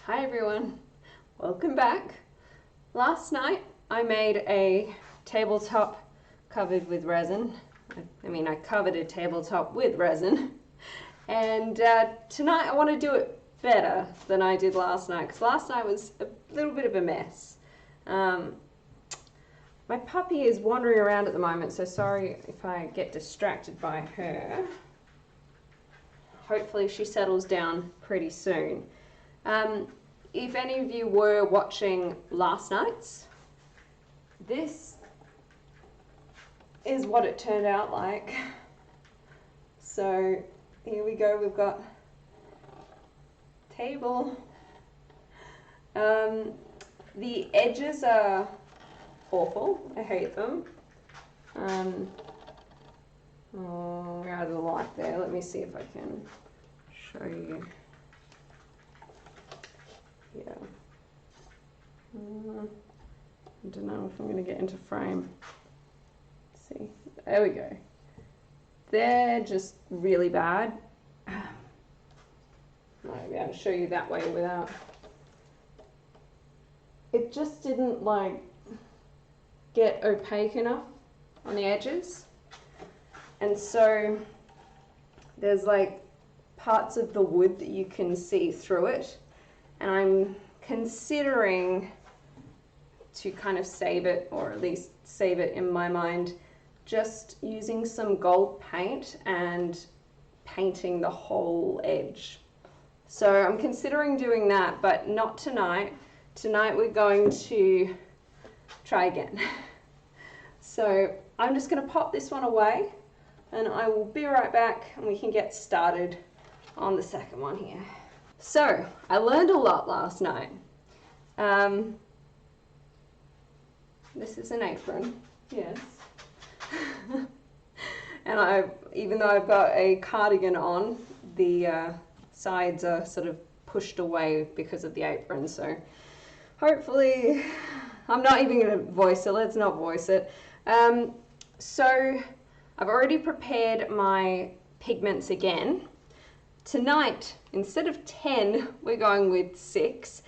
Hi everyone, welcome back. Last night I made a tabletop covered with resin. I covered a tabletop with resin. And tonight I want to do it better than I did last night, because last night was a little bit of a mess. My puppy is wandering around at the moment, so sorry if I get distracted by her. Hopefully she settles down pretty soon. If any of you were watching last night's, this is what it turned out like. So here we go, we've got table. The edges are awful, I hate them. Oh, we're out of the light there. Let me see if I can show you. Yeah. I don't know if I'm going to get into frame. Let's see. There we go. They're just really bad. I might be able to show you that way without. It just didn't like get opaque enough on the edges. And so there's like parts of the wood that you can see through it. And I'm considering to kind of save it, or at least save it in my mind, just using some gold paint and painting the whole edge. So I'm considering doing that, but not tonight. Tonight we're going to try again. So I'm just going to pop this one away and I will be right back and we can get started on the second one here. So I learned a lot last night. This is an apron, yes. And even though I've got a cardigan on, the sides are sort of pushed away because of the apron. So hopefully, I'm not even going to voice it. Let's not voice it. So I've already prepared my pigments again. Tonight, instead of 10, we're going with 6.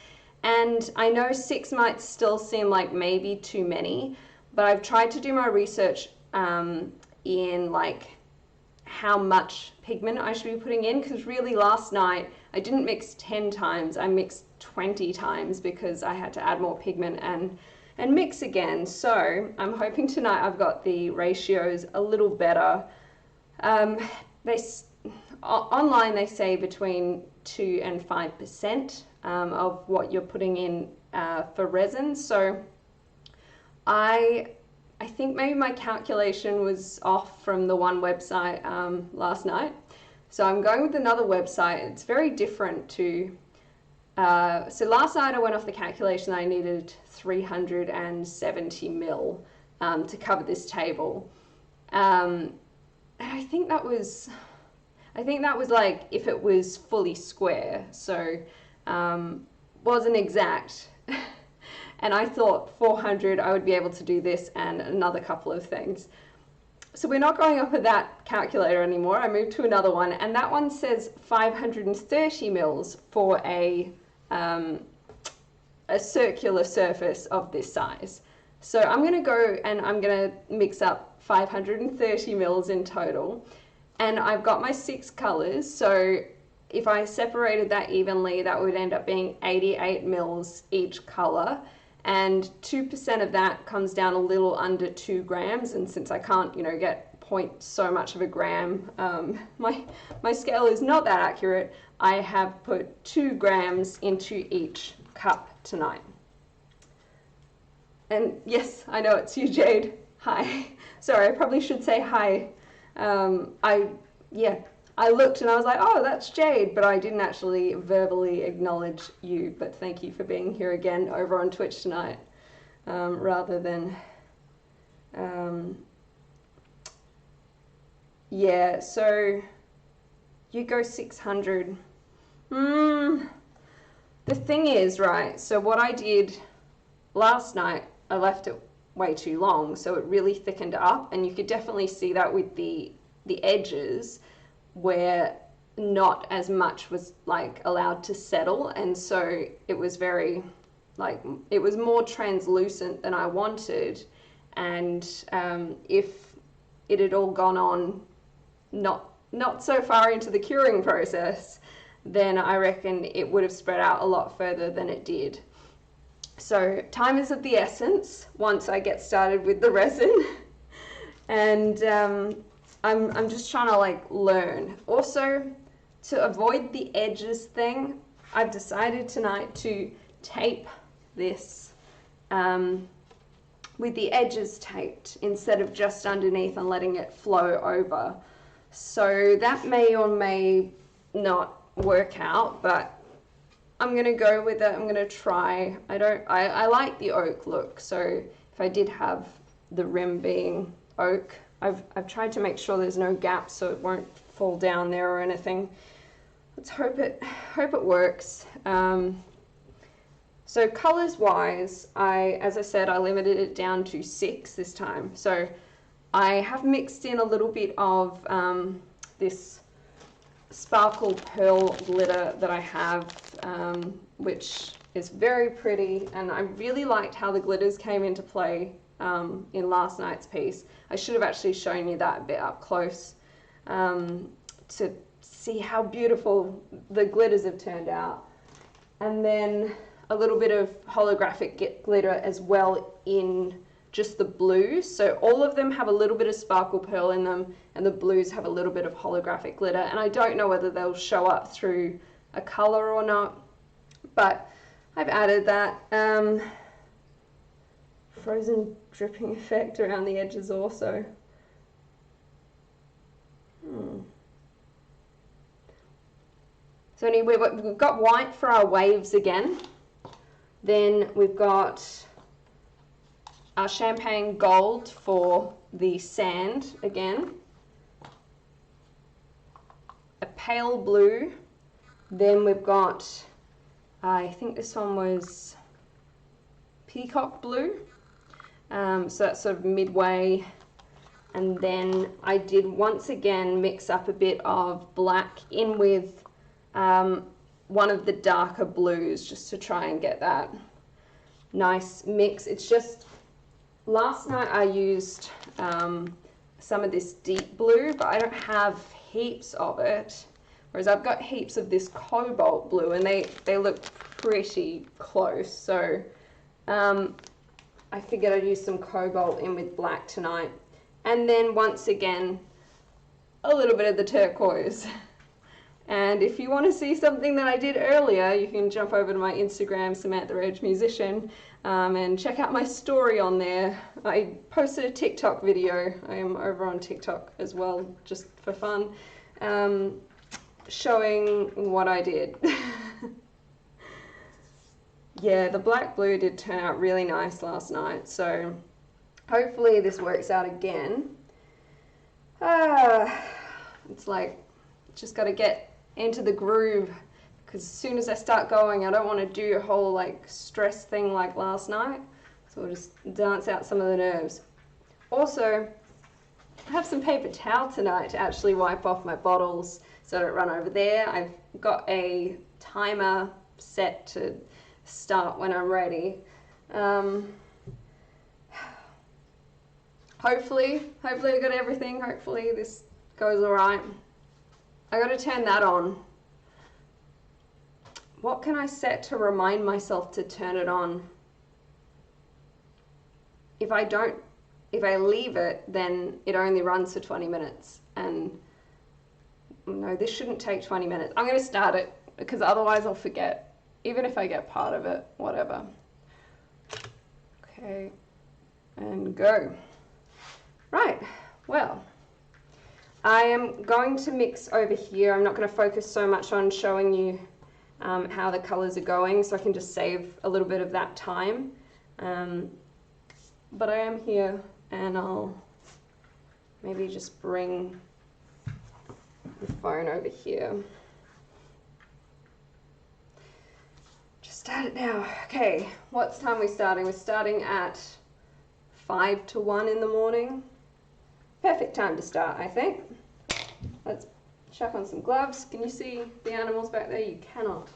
And I know 6 might still seem like maybe too many, but I've tried to do my research in like how much pigment I should be putting in, because really last night I didn't mix 10 times, I mixed 20 times because I had to add more pigment and mix again. So I'm hoping tonight I've got the ratios a little better. Online they say between 2 and 5% of what you're putting in for resin. So I think maybe my calculation was off from the one website last night. So I'm going with another website. It's very different to, so last night I went off the calculation that I needed 370 mil to cover this table. And I think that was like if it was fully square, so wasn't exact. And I thought 400 I would be able to do this and another couple of things. So we're not going off of that calculator anymore. I moved to another one, and that one says 530 mils for a circular surface of this size. So I'm going to go and I'm going to mix up 530 mils in total. And I've got my 6 colors, so if I separated that evenly, that would end up being 88 mils each color. And 2% of that comes down a little under 2 grams. And since I can't, get point so much of a gram, my scale is not that accurate. I have put 2 grams into each cup tonight. And yes, I know it's you, Jade. Hi. Sorry, I probably should say hi. I looked and I was like, oh, that's Jade, but I didn't actually verbally acknowledge you. But thank you for being here again over on Twitch tonight, rather than, yeah, so you go 600. The thing is, right, so what I did last night, I left it way too long, so it really thickened up, and you could definitely see that with the edges, where not as much was like allowed to settle, and so it was very like, it was more translucent than I wanted. And if it had all gone on not so far into the curing process, then I reckon it would have spread out a lot further than it did. So time is of the essence once I get started with the resin. And I'm just trying to like learn. Also, to avoid the edges thing, I've decided tonight to tape this with the edges taped instead of just underneath and letting it flow over. So that may or may not work out, but I'm gonna go with it. I'm gonna try. I like the oak look, so if I did have the rim being oak, I've tried to make sure there's no gaps so it won't fall down there or anything. Let's hope it works. So colors wise, as I said, I limited it down to 6 this time. So I have mixed in a little bit of this sparkle pearl glitter that I have, which is very pretty, and I really liked how the glitters came into play in last night's piece. I should have actually shown you that a bit up close to see how beautiful the glitters have turned out. And then a little bit of holographic glitter as well in just the blues. So all of them have a little bit of sparkle pearl in them, and the blues have a little bit of holographic glitter. And I don't know whether they'll show up through a color or not, but I've added that. Frozen dripping effect around the edges also. So anyway, we've got white for our waves again. Then we've got our champagne gold for the sand again. A pale blue. Then we've got, I think this one was peacock blue. So that's sort of midway. And then I did once again mix up a bit of black in with one of the darker blues, just to try and get that nice mix. It's just, last night I used some of this deep blue, but I don't have heaps of it, whereas I've got heaps of this cobalt blue, and they look pretty close. So I figured I'd use some cobalt in with black tonight. And then once again, a little bit of the turquoise. And if you want to see something that I did earlier, you can jump over to my Instagram, Samantha Edge Musician, and check out my story on there. I posted a TikTok video. I am over on TikTok as well, just for fun, showing what I did. Yeah, the black blue did turn out really nice last night, so hopefully this works out again. It's like, just got to get into the groove, because as soon as I start going, I don't want to do a whole like stress thing like last night, so we'll just dance out some of the nerves. Also, I have some paper towel tonight to actually wipe off my bottles so I don't run over there. I've got a timer set to start when I'm ready. Hopefully I got everything. Hopefully this goes all right. I got to turn that on. What can I set to remind myself to turn it on? If I leave it, then it only runs for 20 minutes. And no, this shouldn't take 20 minutes. I'm going to start it, because otherwise I'll forget. Even if I get part of it, whatever. Okay, and go. Right, well, I am going to mix over here. I'm not going to focus so much on showing you how the colors are going, so I can just save a little bit of that time. But I am here, and I'll maybe just bring the phone over here. Just start it now. Okay, what time are we starting? We're starting at 5 to 1 in the morning. Perfect time to start, I think. Let's chuck on some gloves. Can you see the animals back there? You cannot.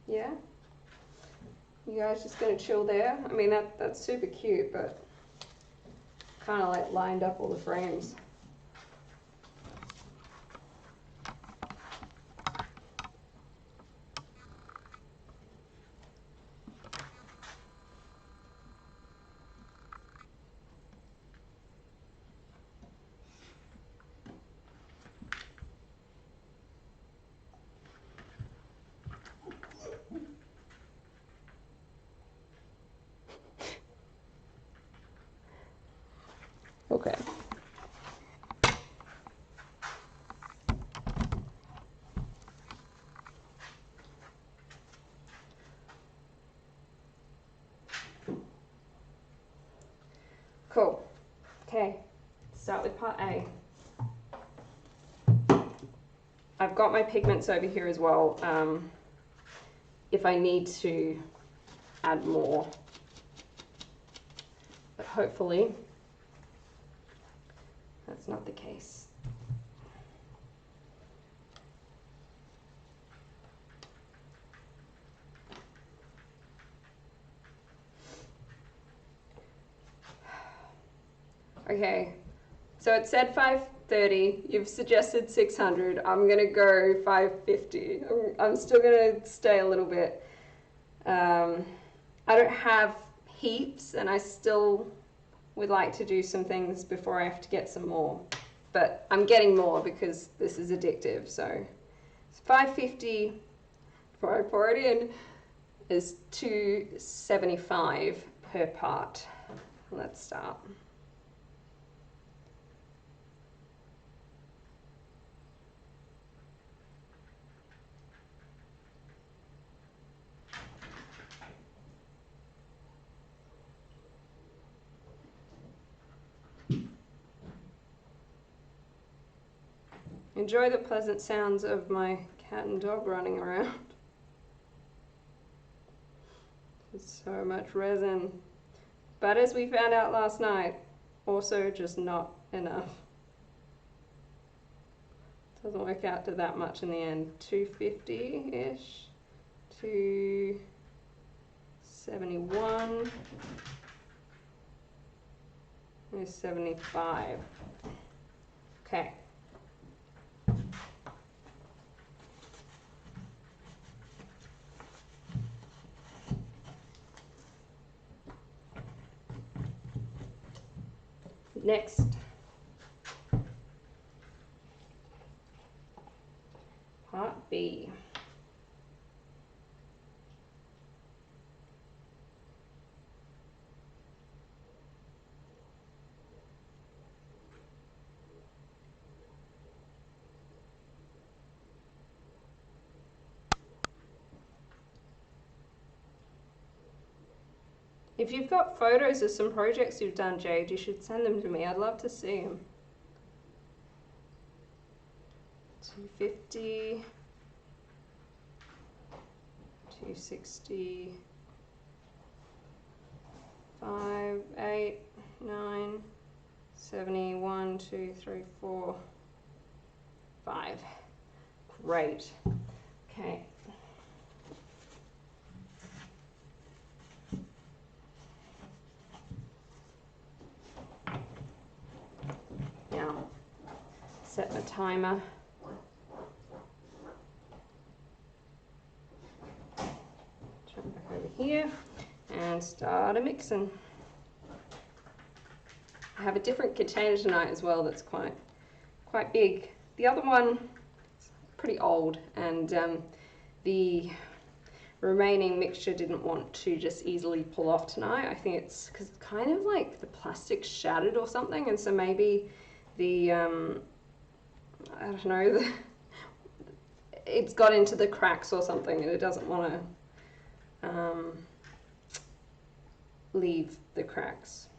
Yeah? You guys just gonna chill there? I mean, that's super cute, but kind of like lined up all the frames. Okay. Cool. Okay, start with part A. I've got my pigments over here as well, if I need to add more, but hopefully that's not the case. Okay, so it said 530, you've suggested 600, I'm gonna go 550. I'm still gonna stay a little bit. I don't have heaps and I still would like to do some things before I have to get some more. But I'm getting more because this is addictive, so 550 before I pour it in is 275 per part. Let's start. Enjoy the pleasant sounds of my cat and dog running around. There's so much resin. But as we found out last night, also just not enough. Doesn't work out to that much in the end. 250-ish, 271, 275. Okay. Next, part B. If you've got photos of some projects you've done, Jade, you should send them to me. I'd love to see them. 250, 260, 5, 8, 9, 71, 2, 3, 4, 5. Great. Okay. Now, set the timer. Jump back over here and start a mixing. I have a different container tonight as well that's quite big. The other one is pretty old, and the remaining mixture didn't want to just easily pull off tonight. I think it's because kind of like the plastic shattered or something, and so maybe the I don't know, it's got into the cracks or something, and it doesn't want to leave the cracks.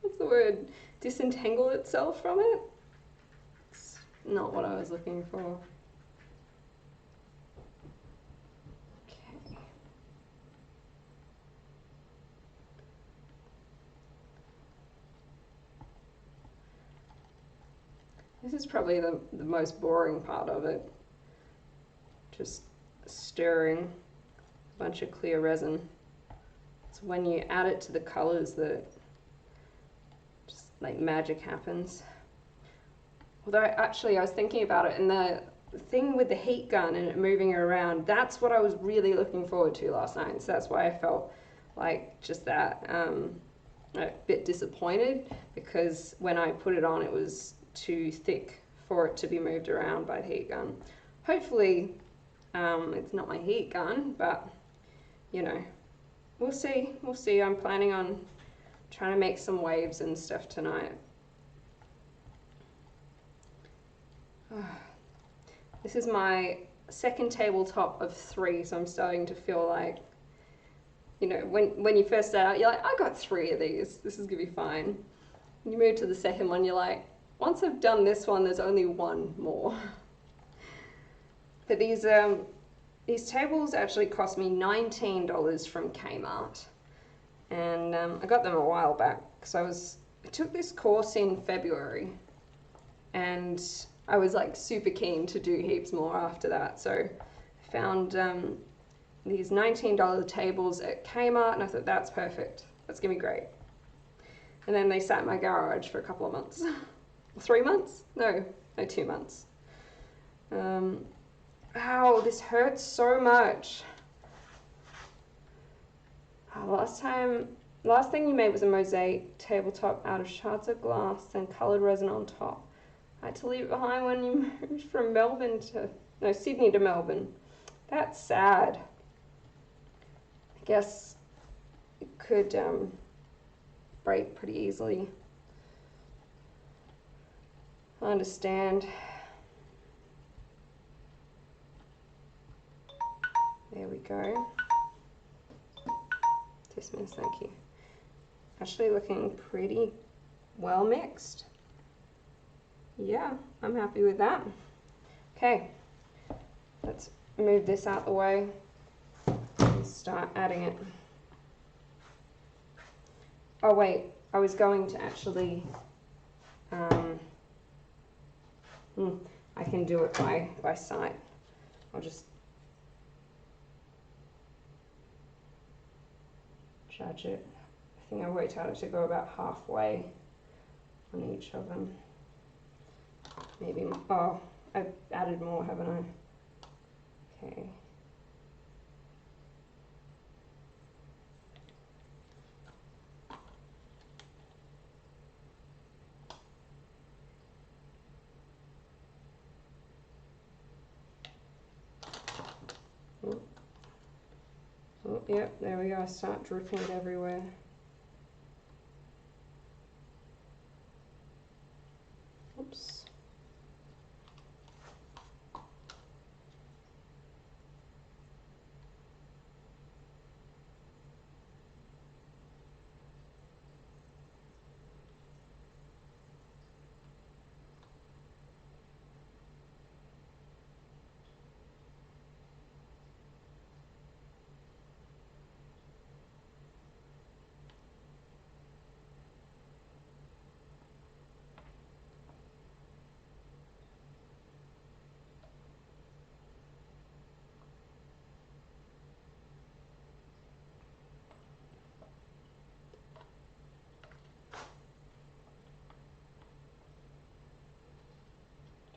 What's the word? Disentangle itself from it? It's not what I was looking for. Okay. probably the most boring part of it. Just stirring a bunch of clear resin. So when you add it to the colors that just like magic happens. Although actually I was thinking about it, and the thing with the heat gun and it moving around, that's what I was really looking forward to last night. So that's why I felt like just that a bit disappointed, because when I put it on it was too thick for it to be moved around by the heat gun. Hopefully it's not my heat gun, but you know, we'll see. We'll see. I'm planning on trying to make some waves and stuff tonight. This is my second tabletop of 3, so I'm starting to feel like, you know, when you first start out, you're like, I got 3 of these. This is gonna be fine. You move to the second one, you're like, once I've done this one, there's only one more. But these tables actually cost me $19 from Kmart, and I got them a while back because I took this course in February, and I was like super keen to do heaps more after that. So I found these $19 tables at Kmart, and I thought that's perfect. That's gonna be great. And then they sat in my garage for a couple of months. 3 months? No, 2 months. Ow, this hurts so much. Last thing you made was a mosaic tabletop out of shards of glass and colored resin on top. I had to leave it behind when you moved from Sydney to Melbourne. That's sad. I guess it could break pretty easily. I understand. There we go. Dismiss, thank you. Actually looking pretty well mixed. Yeah, I'm happy with that. Okay, let's move this out the way and start adding it. Oh wait, I was going to actually, I can do it by sight. I'll just judge it. I think I worked out it to go about halfway on each of them. Maybe, oh, I've added more, haven't I? Okay. Oh, yep, there we go. I start dripping it everywhere. Oops.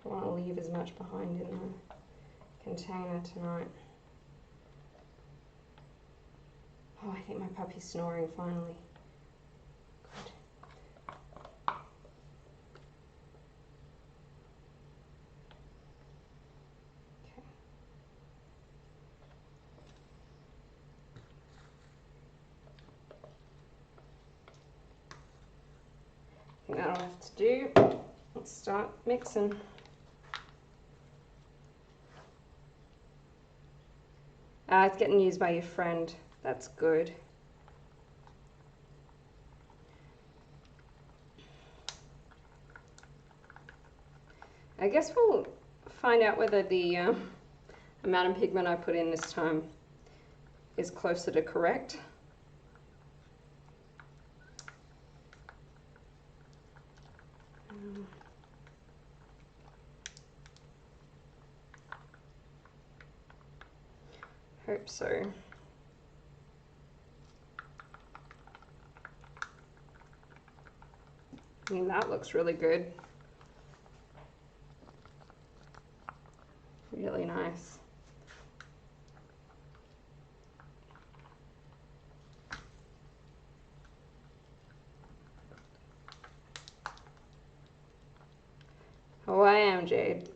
Don't want to leave as much behind in the container tonight. Oh, I think my puppy's snoring finally. Good. Okay. I think that'll have to do. Let's start mixing. It's getting used by your friend. That's good. I guess we'll find out whether the amount of pigment I put in this time is closer to correct. hope so. I mean, that looks really good. Really nice. Oh, I am, Jade.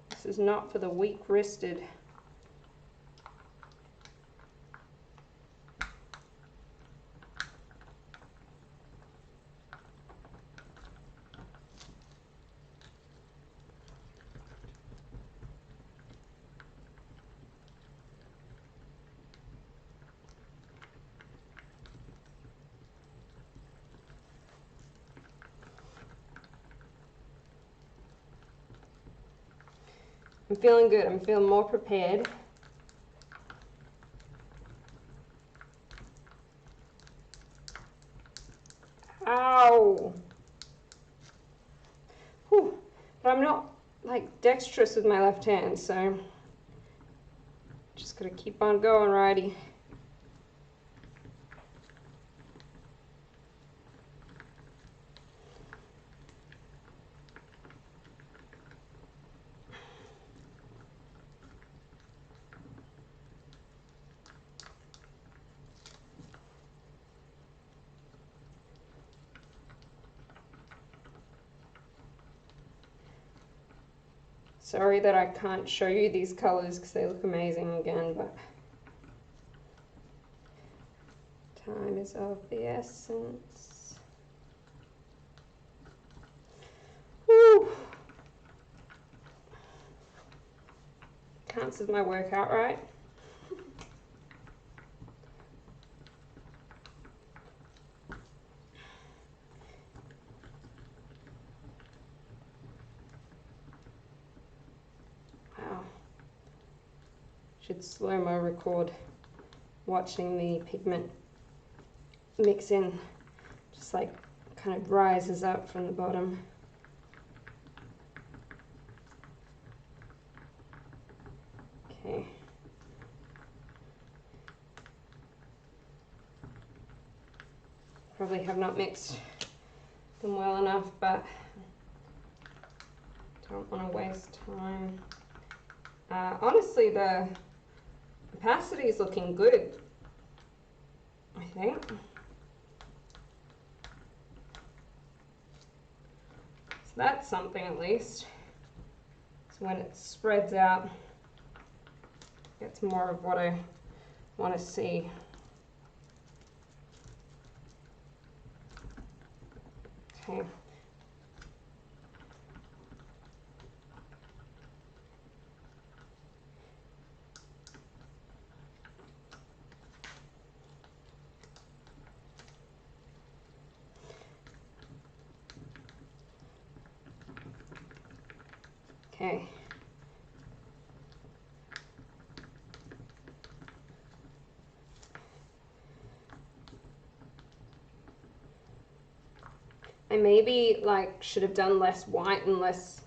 This is not for the weak-wristed. I'm feeling good. I'm feeling more prepared. Ow! Whew. But I'm not like dexterous with my left hand, so just gotta keep on going, righty. Sorry that I can't show you these colors because they look amazing again, but time is of the essence. Whew. Counts as my workout, right? Wow. Should slow-mo record watching the pigment mix in, just like kind of rises up from the bottom. Okay. Probably have not mixed them well enough, but don't want to waste time. Honestly, the opacity is looking good, I think. So that's something at least. So when it spreads out, it's more of what I want to see. Okay. Okay. I maybe like should have done less white and less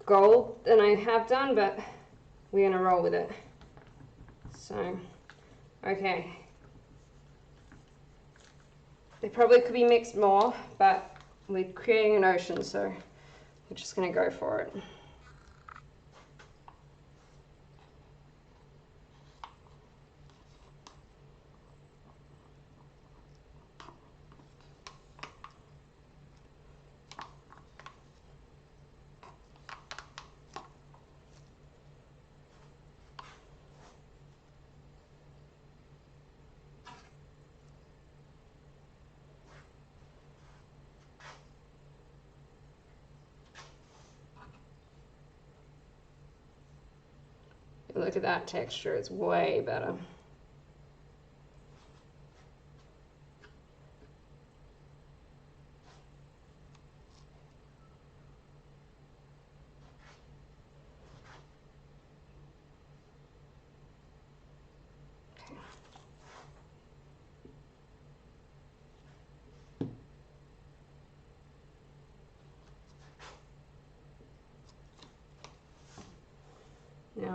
gold than I have done, but we're gonna roll with it. So, okay. They probably could be mixed more, but we're creating an ocean, so we're just gonna go for it. Look at that texture, it's way better.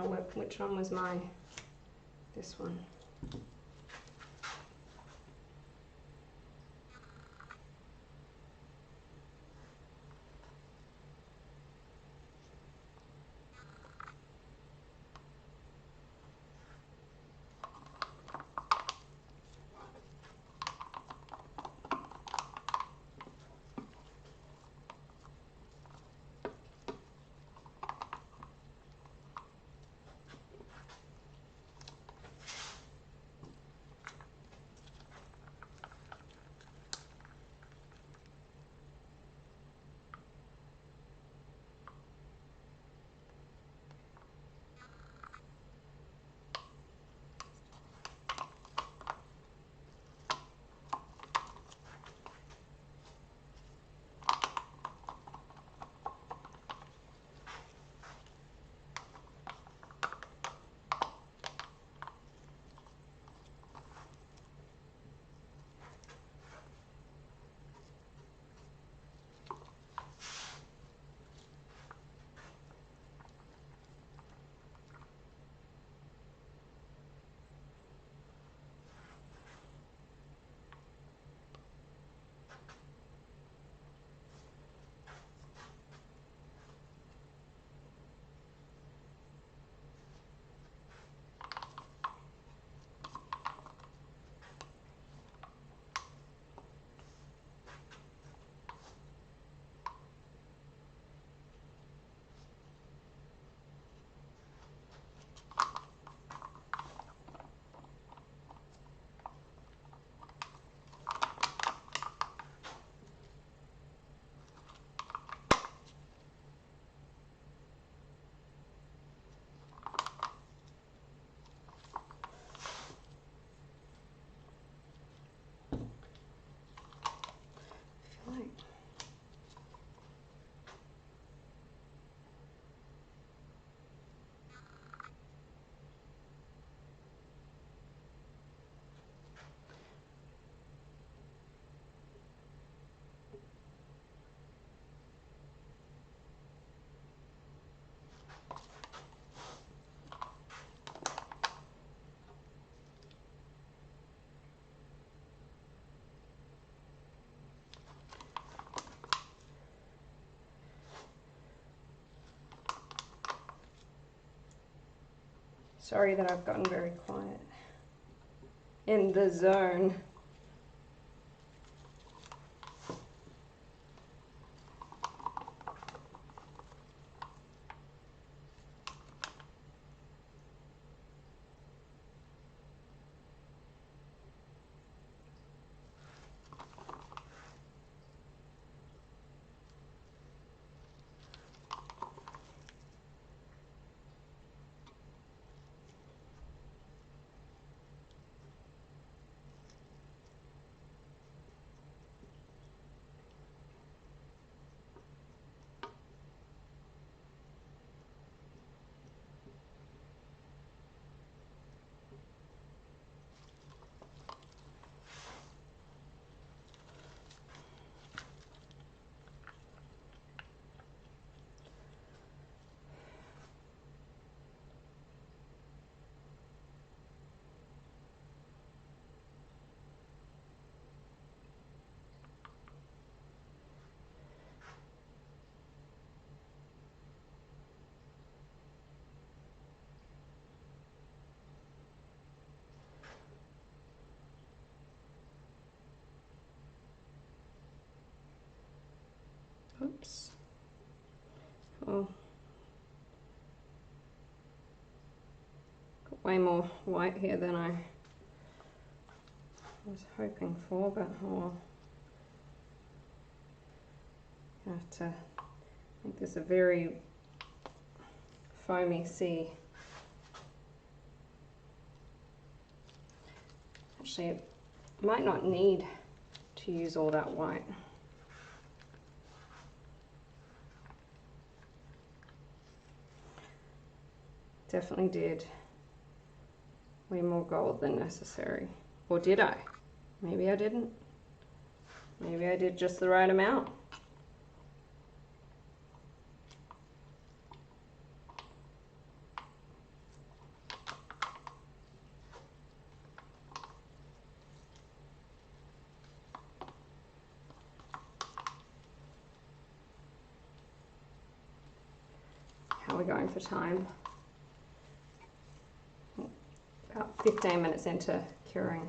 which one was mine? This one. Sorry that I've gotten very quiet. In the zone. Oops. Oh. Got way more white here than I was hoping for, but oh well. I have to make this a very foamy sea. Actually, it might not need to use all that white. Definitely did way more gold than necessary. Or did I? Maybe I didn't. Maybe I did just the right amount. going for time. About 15 minutes into curing.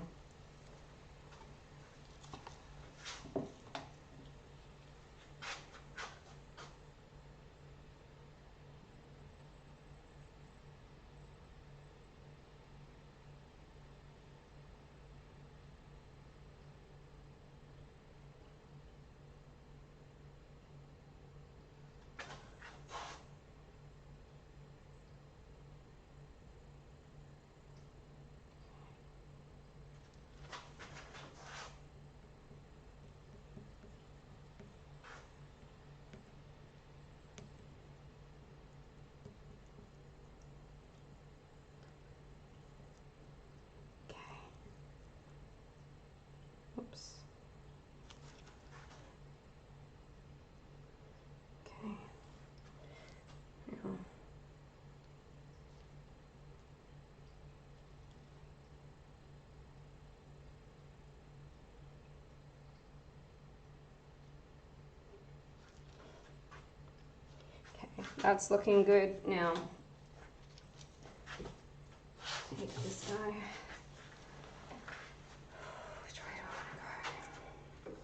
Oops. Okay. Now. Okay, that's looking good now. Take this guy. Which way do I want to go?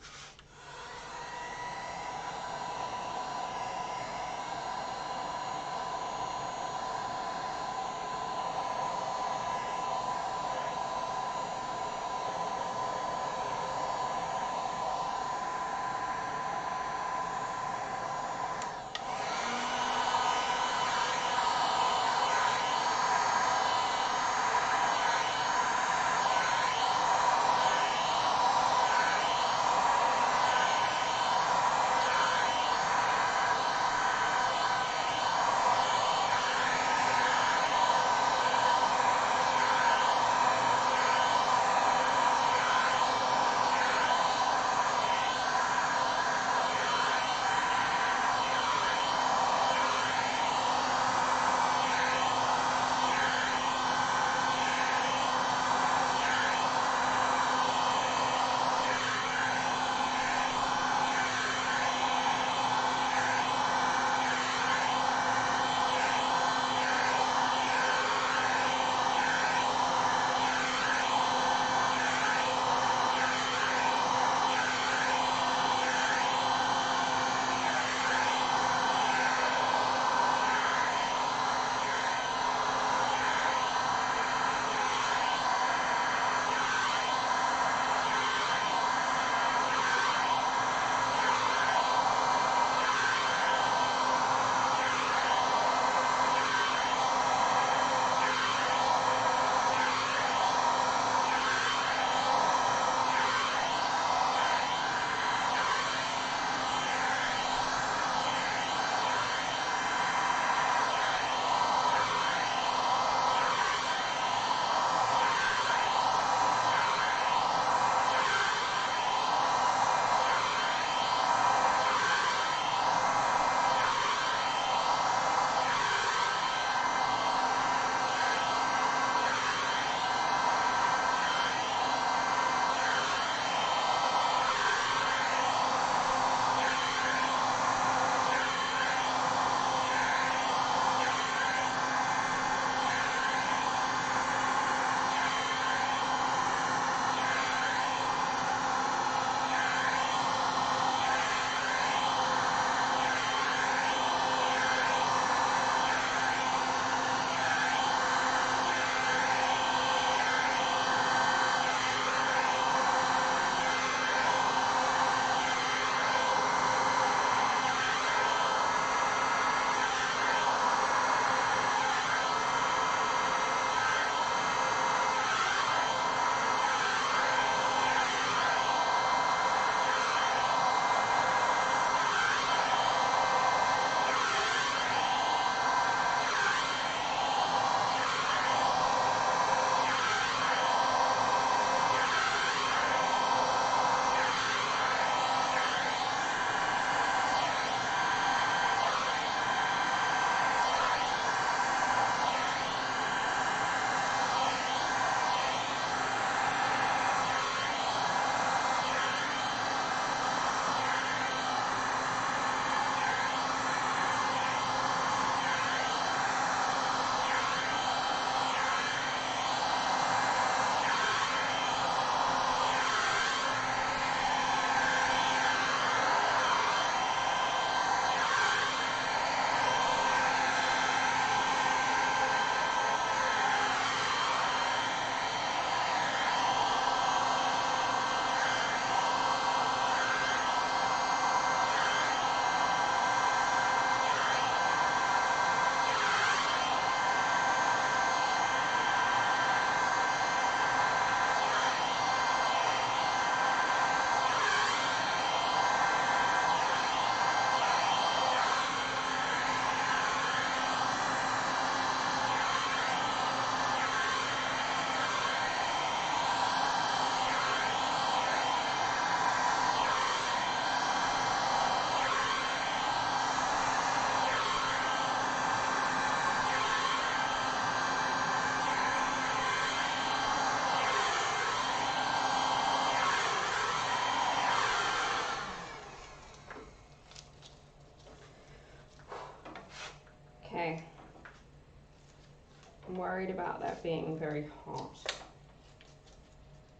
worried about that being very hot.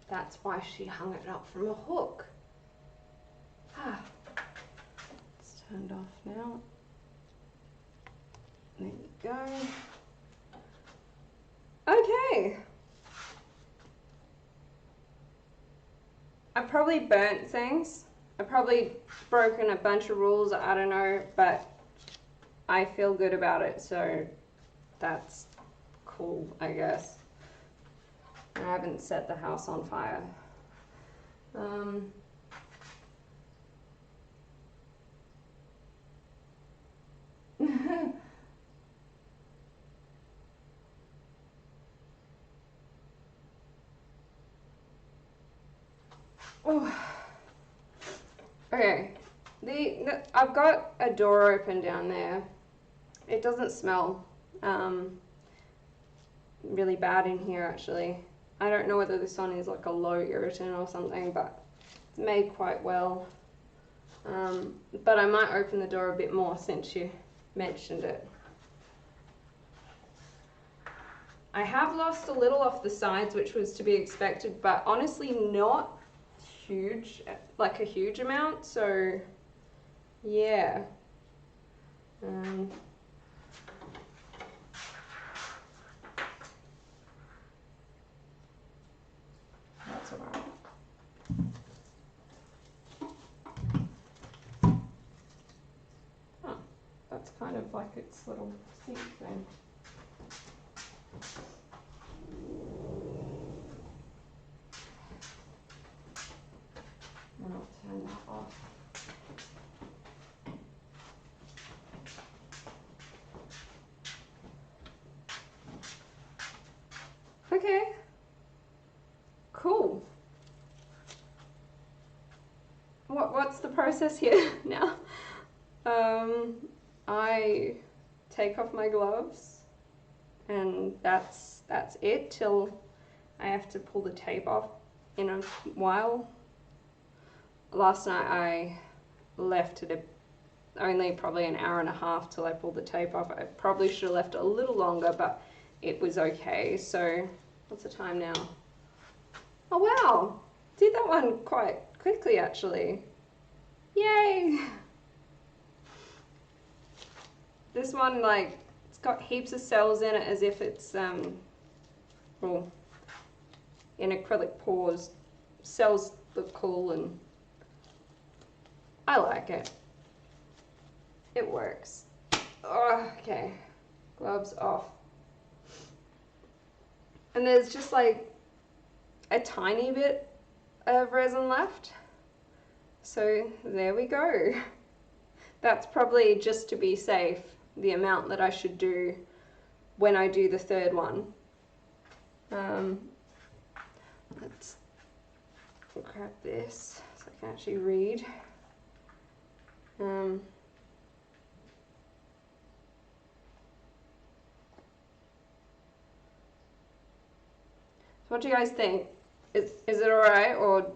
That's why she hung it up from a hook. It's turned off now. There we go. Okay. I probably burnt things. I probably broken a bunch of rules, I don't know, but I feel good about it, so that's cool, I guess. I haven't set the house on fire. Oh. Okay, I've got a door open down there. It doesn't smell really bad in here, actually. I don't know whether this one is like a low irritant or something, but it's made quite well. But I might open the door a bit more since you mentioned it. I have lost a little off the sides, which was to be expected, but honestly not huge, like a huge amount, so yeah. That's alright. Oh, that's kind of like its little sink thing. And I'll turn that off. Okay, cool. What's the process here now? I take off my gloves, and that's it till I have to pull the tape off in a while. Last night I left it only probably an hour and a half till I pulled the tape off. I probably should have left it a little longer, but it was okay. So what's the time now? Oh wow, did that one quite quickly actually. Yay! This one, like, it's got heaps of cells in it as if it's well, in acrylic pours. Cells look cool and I like it. It works. Oh, okay, gloves off. And there's just like a tiny bit of resin left. So there we go. That's probably just to be safe, the amount that I should do when I do the third one. Let's grab this so I can actually read. So what do you guys think? Is it alright, or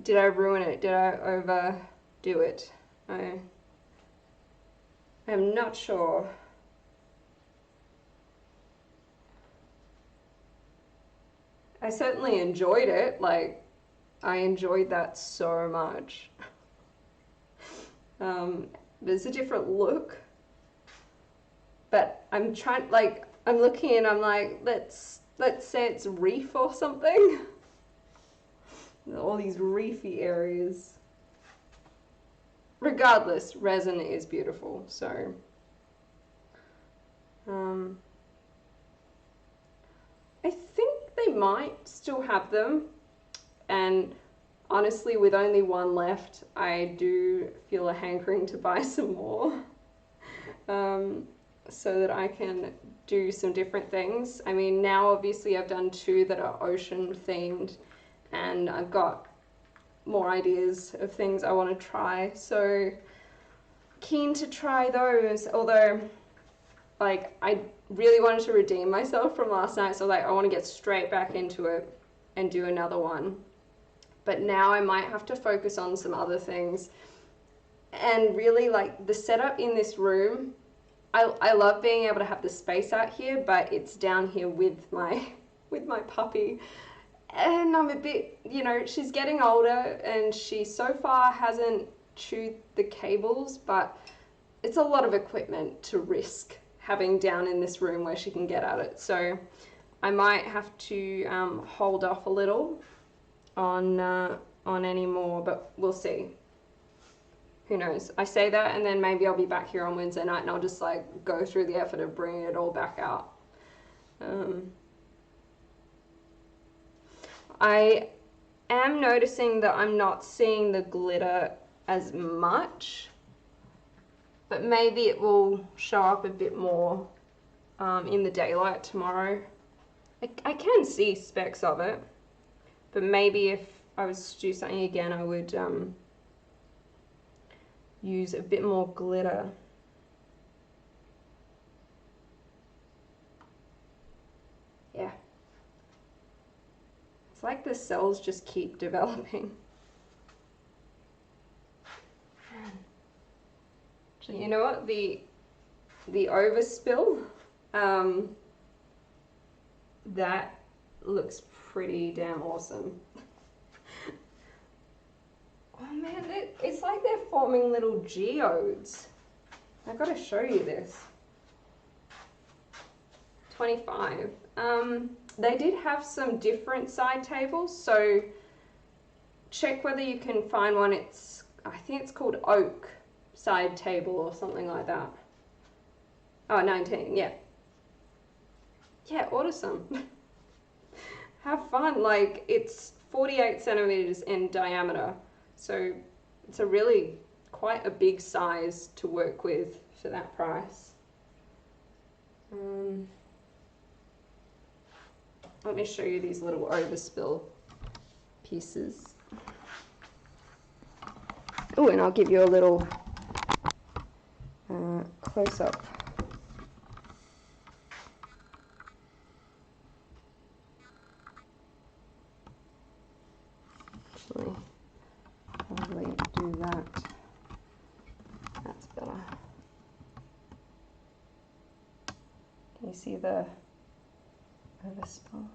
did I ruin it? Did I overdo it? I am not sure. I certainly enjoyed it. Like, I enjoyed that so much. There's a different look. But I'm trying, like, I'm looking and I'm like, let's say it's reef or something. All these reefy areas. Regardless, resin is beautiful, so I think they might still have them, and honestly with only one left I do feel a hankering to buy some more so that I can do some different things. I mean, now obviously I've done two that are ocean themed, and I've got more ideas of things I want to try, so keen to try those. Although, like, I really wanted to redeem myself from last night, so like I want to get straight back into it and do another one. But now I might have to focus on some other things, and really, like, the setup in this room I love being able to have the space out here, but it's down here with my with my puppy. And I'm a bit, you know, she's getting older and she so far hasn't chewed the cables, but it's a lot of equipment to risk having down in this room where she can get at it. So I might have to hold off a little on any more, but we'll see. Who knows? I say that and then maybe I'll be back here on Wednesday night and I'll just like go through the effort of bringing it all back out. I am noticing that I'm not seeing the glitter as much, but maybe it will show up a bit more in the daylight tomorrow. I can see specks of it, but maybe if I was to do something again, I would use a bit more glitter. Yeah. It's like the cells just keep developing. Actually, you know what? The overspill, that looks pretty damn awesome. Oh man, it's like they're forming little geodes. I gotta show you this. 25. They did have some different side tables, so check whether you can find one. I think it's called oak side table or something like that. Oh, 19, yeah. Yeah, order some. Have fun. Like, it's 48 centimeters in diameter, so it's a really quite a big size to work with for that price. Let me show you these little overspill pieces. Oh, and I'll give you a little close-up. Actually, probably do that. That's better. Can you see the overspill?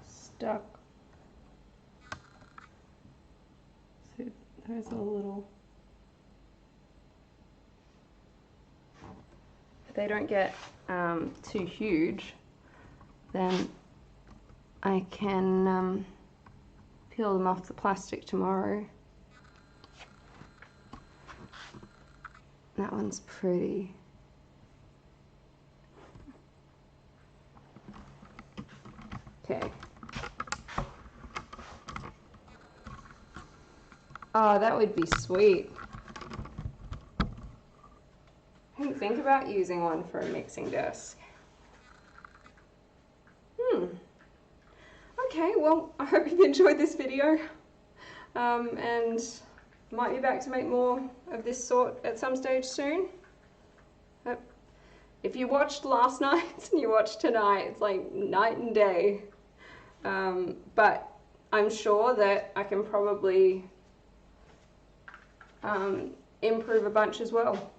Stuck. So there's a little. If they don't get too huge, then I can peel them off the plastic tomorrow. That one's pretty. Okay. Oh, that would be sweet. I didn't think about using one for a mixing desk. Okay, well, I hope you've enjoyed this video, and might be back to make more of this sort at some stage soon. If you watched last night and you watched tonight, it's like night and day. But I'm sure that I can probably improve a bunch as well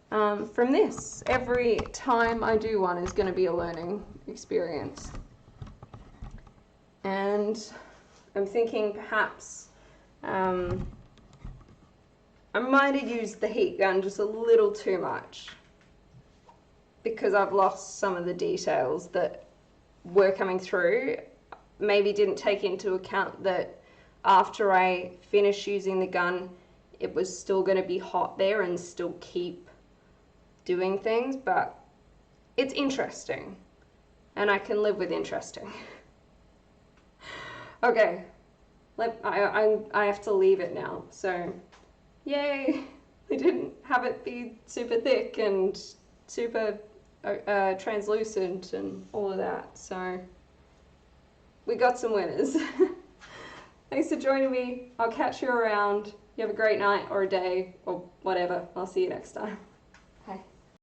from this. Every time I do one is going to be a learning experience. And I'm thinking perhaps I might have used the heat gun just a little too much because I've lost some of the details that were coming through. Maybe didn't take into account that after I finish using the gun, it was still going to be hot there and still keep doing things, but it's interesting and I can live with interesting. Okay, I have to leave it now, so yay, I didn't have it be super thick and super translucent and all of that, so we got some winners. Thanks for joining me. I'll catch you around. You have a great night or a day or whatever. I'll see you next time.